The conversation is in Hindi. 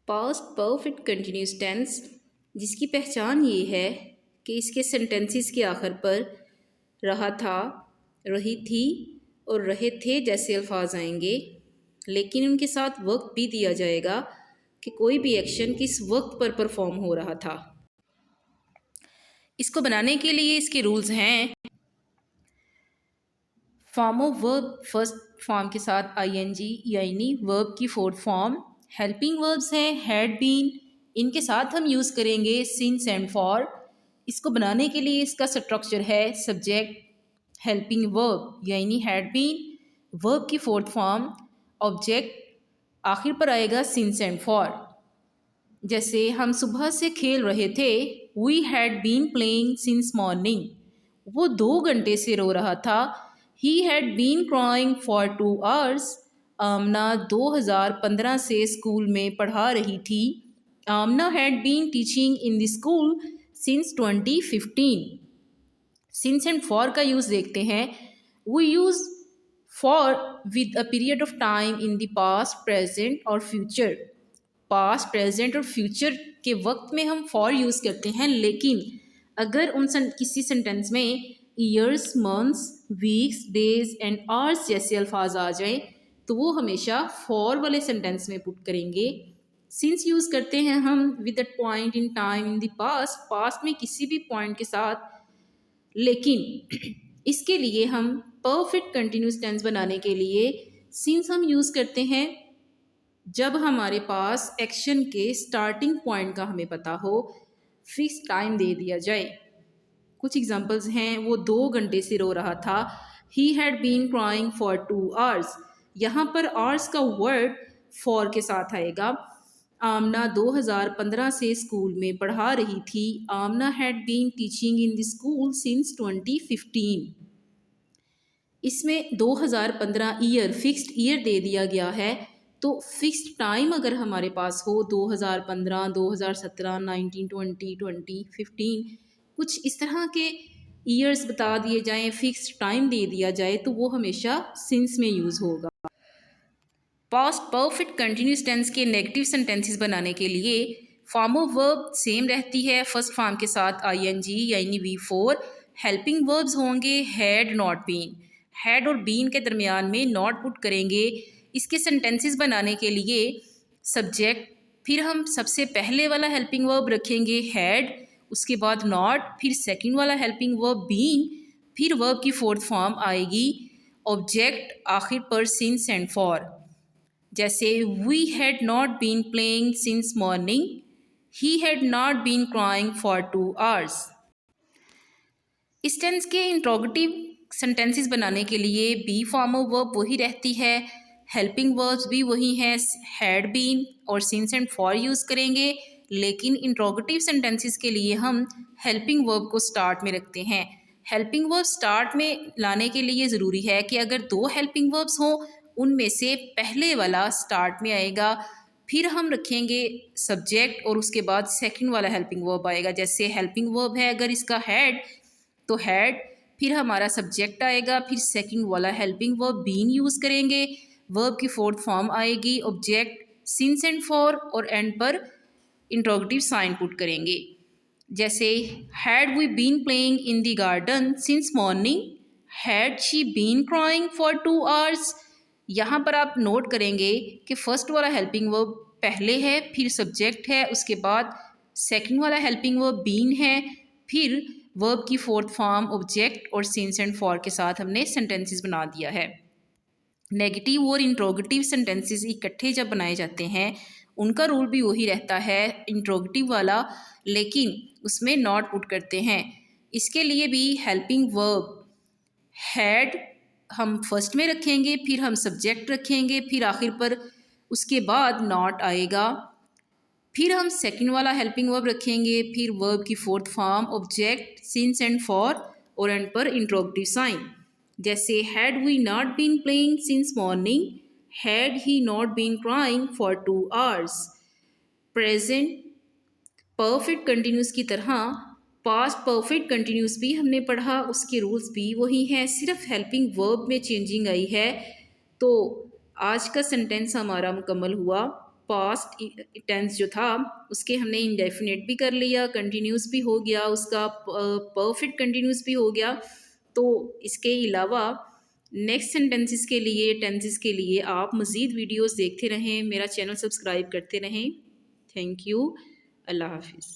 पास्ट परफेक्ट कंटिन्यूस टेंस जिसकी पहचान ये है कि इसके सेंटेंसेस के आखिर पर रहा था, रही थी और रहे थे जैसे अल्फाज आएंगे, लेकिन उनके साथ वक्त भी दिया जाएगा कि कोई भी एक्शन किस वक्त पर परफॉर्म हो रहा था। इसको बनाने के लिए इसके रूल्स हैं। Form of verb first form के साथ आईएनजी यानी वर्ब की फोर्थ फॉर्म। हेल्पिंग वर्ब्स हैं हैड बीन, इनके साथ हम यूज़ करेंगे सिंस एंड फॉर। इसको बनाने के लिए इसका स्ट्रक्चर है सब्जेक्ट हेल्पिंग वर्ब यानी हैड बीन, वर्ब की फोर्थ फॉर्म ऑब्जेक्ट, आखिर पर आएगा सिंस एंड फॉर। जैसे हम सुबह से खेल रहे थे, we had been playing since morning, वो 2 घंटे से रो रहा था। He had been crying for 2 hours, Amna 2015 से स्कूल में पढ़ा रही थी। Amna had been teaching in the school since 2015। Since and for का यूज़ देखते हैं। We use for with a period of time in the past, present और फ्यूचर। पास्ट, प्रेजेंट और फ्यूचर के वक्त में हम फॉर यूज़ करते हैं, लेकिन अगर किसी सेंटेंस में years, months, weeks, days and hours जैसे अल्फाज आ जाएं तो वो हमेशा फॉर वाले सेंटेंस में पुट करेंगे। सिंस यूज़ करते हैं हम with that point in time in the past, past में किसी भी पॉइंट के साथ, लेकिन इसके लिए हम परफेक्ट कंटिन्यूस टेंस बनाने के लिए सिंस हम यूज़ करते हैं जब हमारे पास एक्शन के स्टार्टिंग पॉइंट का हमें पता हो, फिक्स टाइम दे दिया जाए। कुछ एग्जांपल्स हैं। वो 2 घंटे से रो रहा था। He had been crying for 2 hours, यहाँ पर आवर्स का वर्ड फॉर के साथ आएगा। आमना 2015 से स्कूल में पढ़ा रही थी। Amna had been teaching in the school since 2015। इसमें 2015 ईयर फिक्स्ड ईयर दे दिया गया है, तो फिक्स्ड टाइम अगर हमारे पास हो 2015, 2017, 19, 20, 2015, कुछ इस तरह के ईयर्स बता दिए जाएं, फिक्स्ड टाइम दे दिया जाए, तो वो हमेशा सिंस में यूज़ होगा। पास्ट परफेक्ट कंटिन्यूस टेंस के नेगेटिव सेंटेंसेस बनाने के लिए फॉर्म ऑफ वर्ब सेम रहती है फर्स्ट फॉर्म के साथ आईएनजी यानी V4। हेल्पिंग वर्ब्स होंगे हैड, नॉट बीन। हैड और बीन के दरमियान में नॉट पुट करेंगे। इसके सेंटेंसेस बनाने के लिए सब्जेक्ट, फिर हम सबसे पहले वाला हेल्पिंग वर्ब रखेंगे हैड, उसके बाद नॉट, फिर सेकंड वाला हेल्पिंग वर्ब बीन, फिर वर्ब की फोर्थ फॉर्म आएगी ऑब्जेक्ट, आखिर पर सिंस एंड फॉर। जैसे we had not been playing since morning, he had not been crying for 2 hours। इस टेंस के इंट्रोगेटिव सेंटेंसेस बनाने के लिए बी फॉर्म ऑफ वर्ब वही रहती है, हेल्पिंग वर्ब्स भी वही हैं, हैड बीन और सिंस एंड फॉर यूज़ करेंगे, लेकिन इंट्रोगेटिव सेंटेंसेस के लिए हम हेल्पिंग वर्ब को स्टार्ट में रखते हैं। हेल्पिंग वर्ब स्टार्ट में लाने के लिए ज़रूरी है कि अगर 2 हेल्पिंग वर्ब्स हों, उनमें से पहले वाला स्टार्ट में आएगा, फिर हम रखेंगे सब्जेक्ट और उसके बाद सेकंड वाला हेल्पिंग वर्ब आएगा। जैसे हेल्पिंग वर्ब है अगर इसका हैड, तो हैड, फिर हमारा सब्जेक्ट आएगा, फिर सेकंड वाला हेल्पिंग वर्ब बीन यूज़ करेंगे, वर्ब की फोर्थ फॉर्म आएगी ऑब्जेक्ट, सिंस एंड फॉर और एंड पर इंट्रोगेटिव साइन पुट करेंगे। जैसे had we been playing in the garden since morning, had she been crying for 2 hours। यहाँ पर आप नोट करेंगे कि फर्स्ट वाला हेल्पिंग वर्ब पहले है, फिर सब्जेक्ट है, उसके बाद सेकंड वाला हेल्पिंग वर्ब बीन है, फिर वर्ब की फोर्थ फॉर्म ऑब्जेक्ट और सिंस एंड फॉर के साथ हमने सेंटेंसेस बना दिया है। नेगेटिव और इंट्रोगेटिव सेंटेंसेस इकट्ठे जब बनाए जाते हैं उनका रूल भी वही रहता है इंट्रोगेटिव वाला, लेकिन उसमें नॉट पुट करते हैं। इसके लिए भी हेल्पिंग वर्ब हैड हम फर्स्ट में रखेंगे, फिर हम सब्जेक्ट रखेंगे, फिर आखिर पर उसके बाद नॉट आएगा, फिर हम सेकंड वाला हेल्पिंग वर्ब रखेंगे, फिर वर्ब की fourth form object, since and for और एंड पर इंट्रोगेटिव साइन। जैसे had we not been playing since morning, had he not been crying for 2 hours। Present perfect continuous की तरह पास्ट परफेक्ट कंटिन्यूस भी हमने पढ़ा, उसके रूल्स भी वही हैं, सिर्फ हेल्पिंग वर्ब में चेंजिंग आई है। तो आज का सेंटेंस हमारा मुकम्मल हुआ। पास्ट टेंस जो था उसके हमने इंडेफिनिट भी कर लिया, कंटिन्यूस भी हो गया, उसका परफेक्ट कंटिन्यूस भी हो गया। तो इसके अलावा नेक्स्ट सेंटेंसेस के लिए, टेंसेस के लिए आप मज़ीद वीडियोस देखते रहें, मेरा चैनल सब्सक्राइब करते रहें। Thank you. अल्लाह हाफिज़।